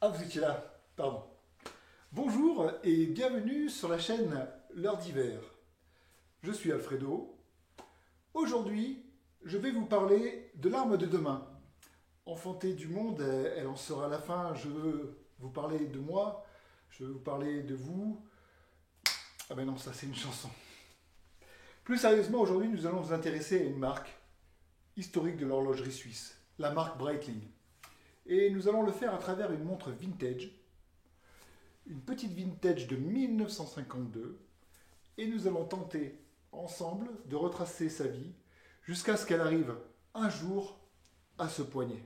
Ah, vous étiez là, pardon. Bonjour et bienvenue sur la chaîne L'heure d'hiver. Je suis Alfredo. Aujourd'hui, je vais vous parler de l'arme de demain. Enfantée du monde, elle en sera la fin. Je veux vous parler de moi, je veux vous parler de vous. Ah ben non, ça c'est une chanson. Plus sérieusement, aujourd'hui, nous allons nous intéresser à une marque historique de l'horlogerie suisse, la marque Breitling. Et nous allons le faire à travers une montre vintage, une petite vintage de 1952, et nous allons tenter ensemble de retracer sa vie jusqu'à ce qu'elle arrive un jour à ce poignet.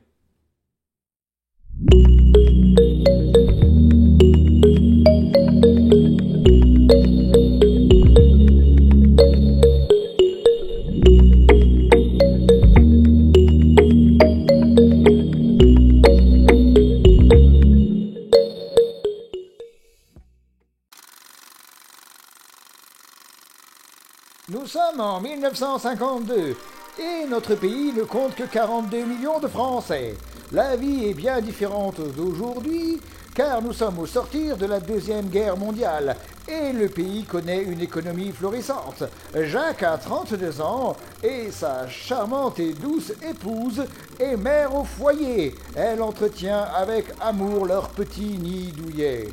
Nous sommes en 1952 et notre pays ne compte que 42 millions de Français. La vie est bien différente d'aujourd'hui car nous sommes au sortir de la Deuxième Guerre mondiale et le pays connaît une économie florissante. Jacques a 32 ans et sa charmante et douce épouse est mère au foyer. Elle entretient avec amour leur petit nid douillet.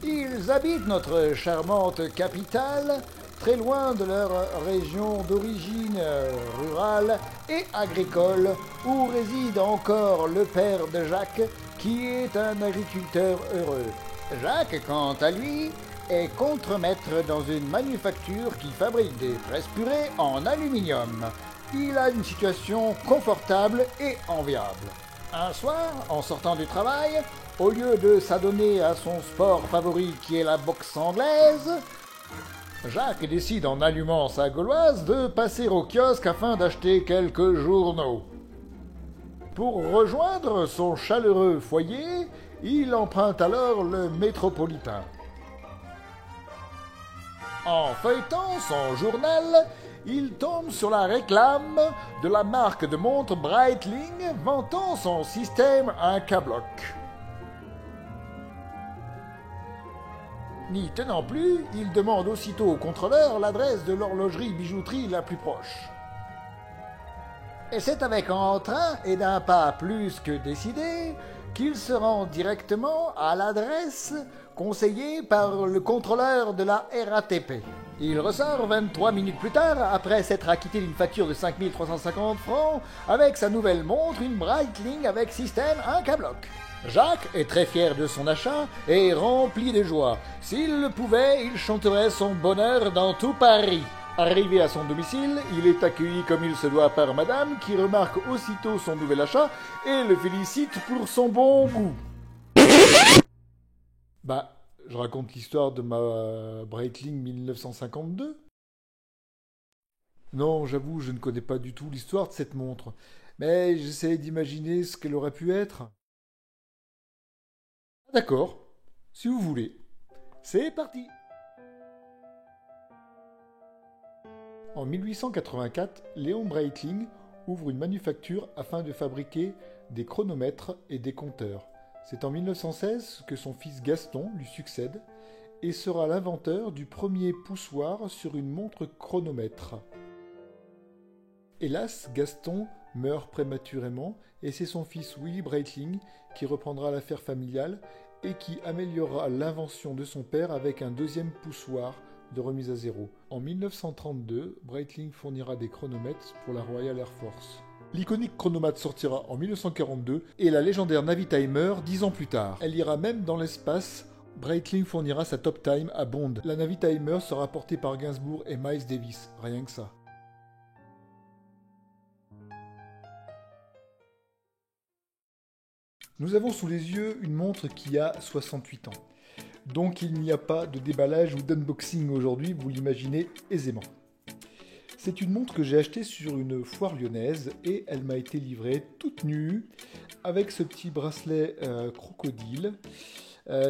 Ils habitent notre charmante capitale, très loin de leur région d'origine rurale et agricole, où réside encore le père de Jacques, qui est un agriculteur heureux. Jacques, quant à lui, est contremaître dans une manufacture qui fabrique des fraises purées en aluminium. Il a une situation confortable et enviable. Un soir, en sortant du travail, au lieu de s'adonner à son sport favori qui est la boxe anglaise, Jacques décide en allumant sa gauloise de passer au kiosque afin d'acheter quelques journaux. Pour rejoindre son chaleureux foyer, il emprunte alors le Métropolitain. En feuilletant son journal, il tombe sur la réclame de la marque de montre Breitling vantant son système un K-bloc. N'y tenant plus, il demande aussitôt au contrôleur l'adresse de l'horlogerie-bijouterie la plus proche. Et c'est avec entrain et d'un pas plus que décidé qu'il se rend directement à l'adresse conseillée par le contrôleur de la RATP. Il ressort 23 minutes plus tard, après s'être acquitté d'une facture de 5 350 francs, avec sa nouvelle montre, une Breitling avec système un K-bloc. Jacques est très fier de son achat et rempli de joie. S'il le pouvait, il chanterait son bonheur dans tout Paris. Arrivé à son domicile, il est accueilli comme il se doit par madame qui remarque aussitôt son nouvel achat et le félicite pour son bon goût. Bah, je raconte l'histoire de ma Breitling 1952. Non, j'avoue, je ne connais pas du tout l'histoire de cette montre, mais j'essaie d'imaginer ce qu'elle aurait pu être. D'accord, si vous voulez. C'est parti. En 1884, Léon Breitling ouvre une manufacture afin de fabriquer des chronomètres et des compteurs. C'est en 1916 que son fils Gaston lui succède et sera l'inventeur du premier poussoir sur une montre chronomètre. Hélas, Gaston meurt prématurément et c'est son fils Willy Breitling qui reprendra l'affaire familiale et qui améliorera l'invention de son père avec un deuxième poussoir de remise à zéro. En 1932, Breitling fournira des chronomètres pour la Royal Air Force. L'iconique chronomètre sortira en 1942 et la légendaire Navitimer 10 ans plus tard. Elle ira même dans l'espace. Breitling fournira sa top time à Bond. La Navitimer sera portée par Gainsbourg et Miles Davis, rien que ça. Nous avons sous les yeux une montre qui a 68 ans. Donc il n'y a pas de déballage ou d'unboxing aujourd'hui, vous l'imaginez aisément. C'est une montre que j'ai achetée sur une foire lyonnaise et elle m'a été livrée toute nue avec ce petit bracelet crocodile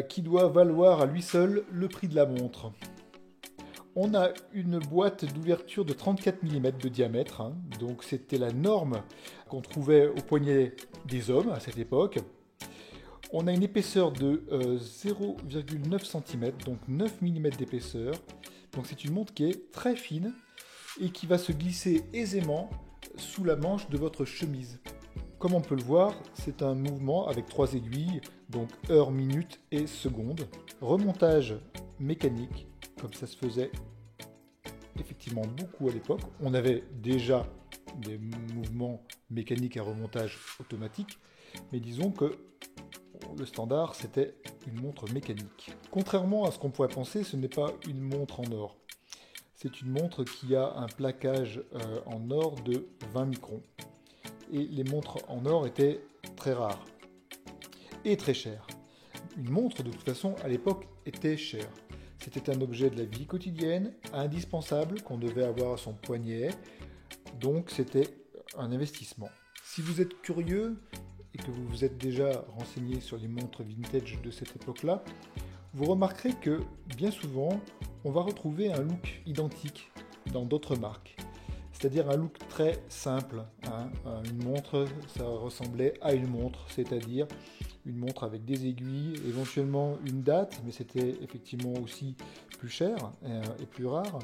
qui doit valoir à lui seul le prix de la montre. On a une boîte d'ouverture de 34 mm de diamètre, donc c'était la norme qu'on trouvait au poignet des hommes à cette époque. On a une épaisseur de 0,9 cm, donc 9 mm d'épaisseur. Donc c'est une montre qui est très fine et qui va se glisser aisément sous la manche de votre chemise. Comme on peut le voir, c'est un mouvement avec 3 aiguilles, donc heure, minute et seconde. Remontage mécanique, comme ça se faisait effectivement beaucoup à l'époque. On avait déjà des mouvements mécaniques à remontage automatique, mais disons que le standard, c'était une montre mécanique. Contrairement à ce qu'on pourrait penser, ce n'est pas une montre en or. C'est une montre qui a un plaquage en or de 20 microns. Et les montres en or étaient très rares et très chères. Une montre, de toute façon, à l'époque, était chère. C'était un objet de la vie quotidienne, indispensable, qu'on devait avoir à son poignet. Donc, c'était un investissement. Si vous êtes curieux et que vous vous êtes déjà renseigné sur les montres vintage de cette époque-là, vous remarquerez que, bien souvent, on va retrouver un look identique dans d'autres marques. C'est-à-dire un look très simple. Une montre, ça ressemblait à une montre, c'est-à-dire une montre avec des aiguilles, éventuellement une date, mais c'était effectivement aussi plus cher et plus rare.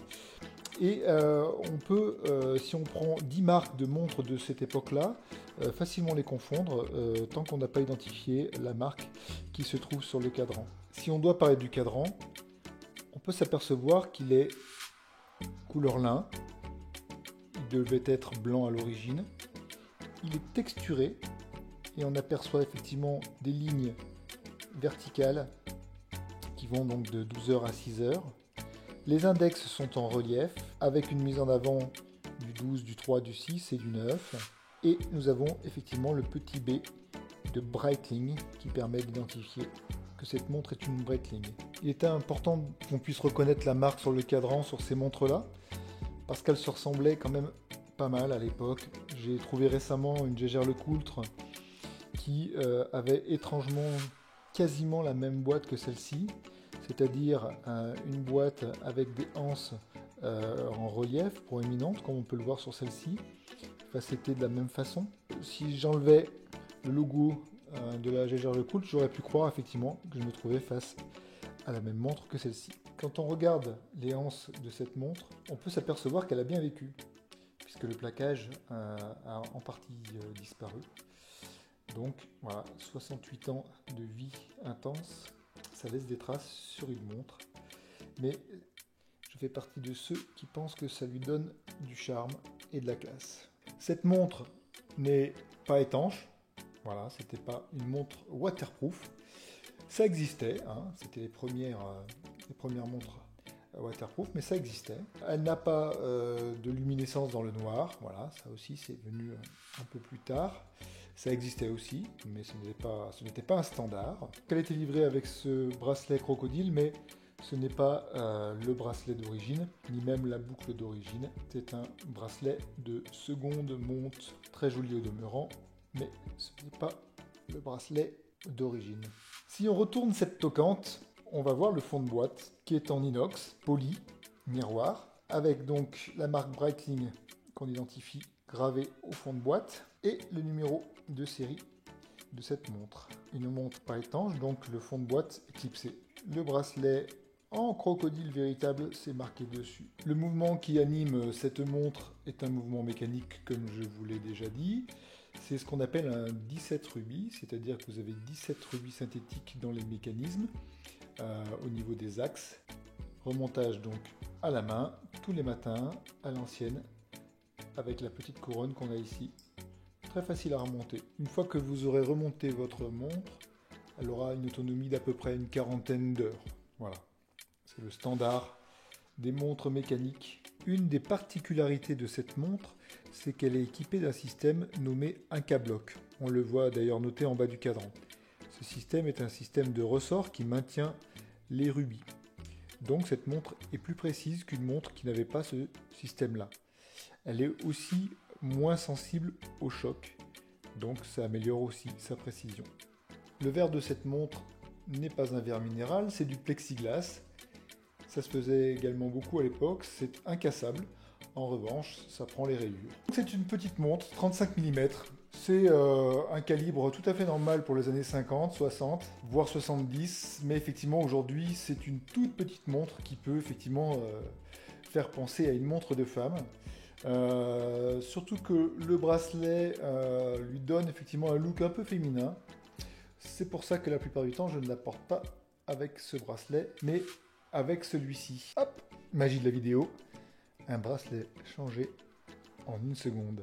Et on peut, si on prend 10 marques de montres de cette époque-là, facilement les confondre tant qu'on n'a pas identifié la marque qui se trouve sur le cadran. Si on doit parler du cadran, on peut s'apercevoir qu'il est couleur lin. Il devait être blanc à l'origine. Il est texturé et on aperçoit effectivement des lignes verticales qui vont donc de 12h à 6h. Les index sont en relief avec une mise en avant du 12, du 3, du 6 et du 9. Et nous avons effectivement le petit B de Breitling qui permet d'identifier que cette montre est une Breitling. Il était important qu'on puisse reconnaître la marque sur le cadran sur ces montres-là, parce qu'elles se ressemblaient quand même pas mal à l'époque. J'ai trouvé récemment une Jaeger-LeCoultre qui avait étrangement quasiment la même boîte que celle-ci, c'est-à-dire une boîte avec des anses en relief proéminentes, comme on peut le voir sur celle-ci, facettée de la même façon. Si j'enlevais le logo de la Jaeger-LeCoultre, j'aurais pu croire effectivement que je me trouvais face à la même montre que celle-ci. Quand on regarde les anses de cette montre, on peut s'apercevoir qu'elle a bien vécu, puisque le plaquage a en partie disparu. Donc voilà, 68 ans de vie intense, ça laisse des traces sur une montre. Mais je fais partie de ceux qui pensent que ça lui donne du charme et de la classe. Cette montre n'est pas étanche, voilà, c'était pas une montre waterproof. Ça existait, c'était les premières montres waterproof, mais ça existait. Elle n'a pas de luminescence dans le noir, voilà, ça aussi c'est venu un peu plus tard. Ça existait aussi, mais ce n'était pas un standard. Elle était livrée avec ce bracelet crocodile, mais ce n'est pas le bracelet d'origine, ni même la boucle d'origine. C'est un bracelet de seconde monte, très joli au demeurant, mais ce n'est pas le bracelet d'origine. Si on retourne cette toquante, on va voir le fond de boîte qui est en inox, poli, miroir, avec donc la marque Breitling qu'on identifie gravée au fond de boîte et le numéro de série de cette montre. Une montre pas étanche, donc le fond de boîte éclipsé. Le bracelet en crocodile véritable, c'est marqué dessus. Le mouvement qui anime cette montre est un mouvement mécanique, comme je vous l'ai déjà dit. C'est ce qu'on appelle un 17 rubis, c'est-à-dire que vous avez 17 rubis synthétiques dans les mécanismes, au niveau des axes. Remontage donc à la main, tous les matins, à l'ancienne, avec la petite couronne qu'on a ici. Très facile à remonter. Une fois que vous aurez remonté votre montre, elle aura une autonomie d'à peu près une quarantaine d'heures. Voilà, c'est le standard des montres mécaniques. Une des particularités de cette montre, c'est qu'elle est équipée d'un système nommé Incablock. On le voit d'ailleurs noté en bas du cadran. Ce système est un système de ressort qui maintient les rubis. Donc cette montre est plus précise qu'une montre qui n'avait pas ce système-là. Elle est aussi moins sensible au choc, donc ça améliore aussi sa précision. Le verre de cette montre n'est pas un verre minéral, c'est du plexiglas. Ça se faisait également beaucoup à l'époque, c'est incassable. En revanche, ça prend les rayures. C'est une petite montre, 35 mm, C'est un calibre tout à fait normal pour les années 50, 60, voire 70, mais effectivement aujourd'hui c'est une toute petite montre qui peut effectivement faire penser à une montre de femme. Surtout que le bracelet lui donne effectivement un look un peu féminin. C'est pour ça que la plupart du temps je ne la porte pas avec ce bracelet, mais avec celui-ci. Hop, magie de la vidéo, un bracelet changé en une seconde.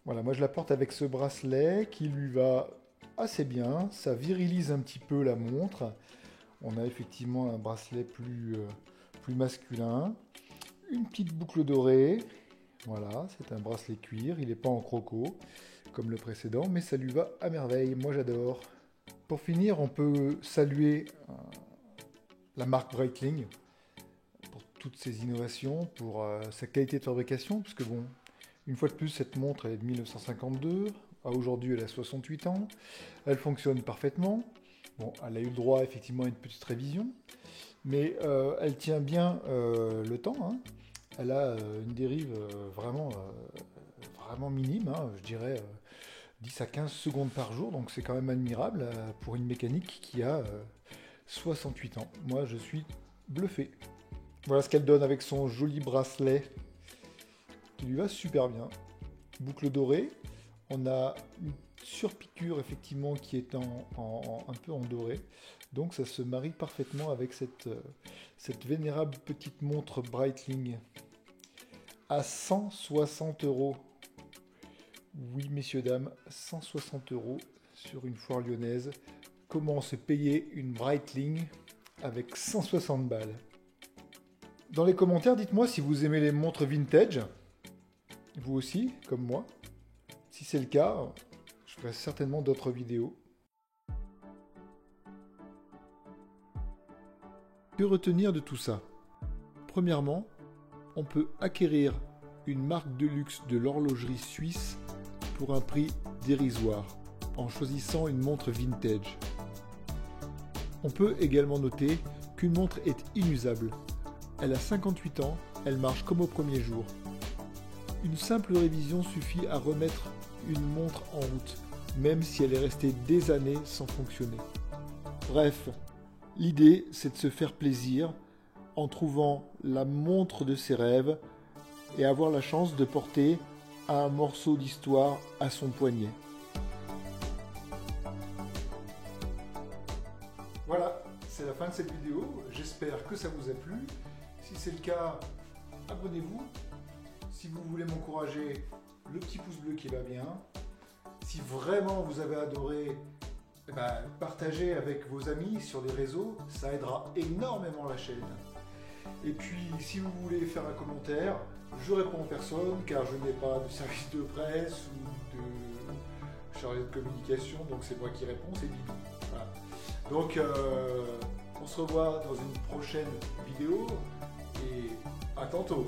Voilà, moi je la porte avec ce bracelet qui lui va assez bien, ça virilise un petit peu la montre. On a effectivement un bracelet plus masculin, une petite boucle dorée, voilà, c'est un bracelet cuir, il n'est pas en croco comme le précédent, mais ça lui va à merveille, moi j'adore. Pour finir, on peut saluer la marque Breitling pour toutes ses innovations, pour sa qualité de fabrication, parce que bon, une fois de plus, cette montre elle est de 1952, aujourd'hui elle a 68 ans, elle fonctionne parfaitement. Bon, elle a eu le droit effectivement à une petite révision, mais elle tient bien le temps, hein. Elle a une dérive vraiment minime, hein, je dirais 10 à 15 secondes par jour, donc c'est quand même admirable pour une mécanique qui a 68 ans. Moi je suis bluffé. Voilà ce qu'elle donne avec son joli bracelet qui lui va super bien. Boucle dorée, on a une surpiqûre effectivement qui est un peu en doré, donc ça se marie parfaitement avec cette vénérable petite montre Breitling à 160 €. Oui messieurs dames, 160 € sur une foire lyonnaise. Comment se payer une Breitling avec 160 balles? Dans les commentaires, dites-moi si vous aimez les montres vintage. Vous aussi, comme moi. Si c'est le cas, je ferai certainement d'autres vidéos. Que retenir de tout ça? Premièrement, on peut acquérir une marque de luxe de l'horlogerie suisse pour un prix dérisoire, en choisissant une montre vintage. On peut également noter qu'une montre est inusable. Elle a 58 ans, elle marche comme au premier jour. Une simple révision suffit à remettre une montre en route, même si elle est restée des années sans fonctionner. Bref, l'idée c'est de se faire plaisir en trouvant la montre de ses rêves et avoir la chance de porter un morceau d'histoire à son poignet. Voilà, c'est la fin de cette vidéo. J'espère que ça vous a plu. Si c'est le cas, abonnez-vous. Si vous voulez m'encourager, le petit pouce bleu qui va bien. Si vraiment vous avez adoré, partagez avec vos amis sur les réseaux, ça aidera énormément la chaîne. Et puis, si vous voulez faire un commentaire, je réponds en personne car je n'ai pas de service de presse ou de chargé de communication, donc c'est moi qui réponds, c'est Bibou. Voilà. Donc, on se revoit dans une prochaine vidéo et à tantôt.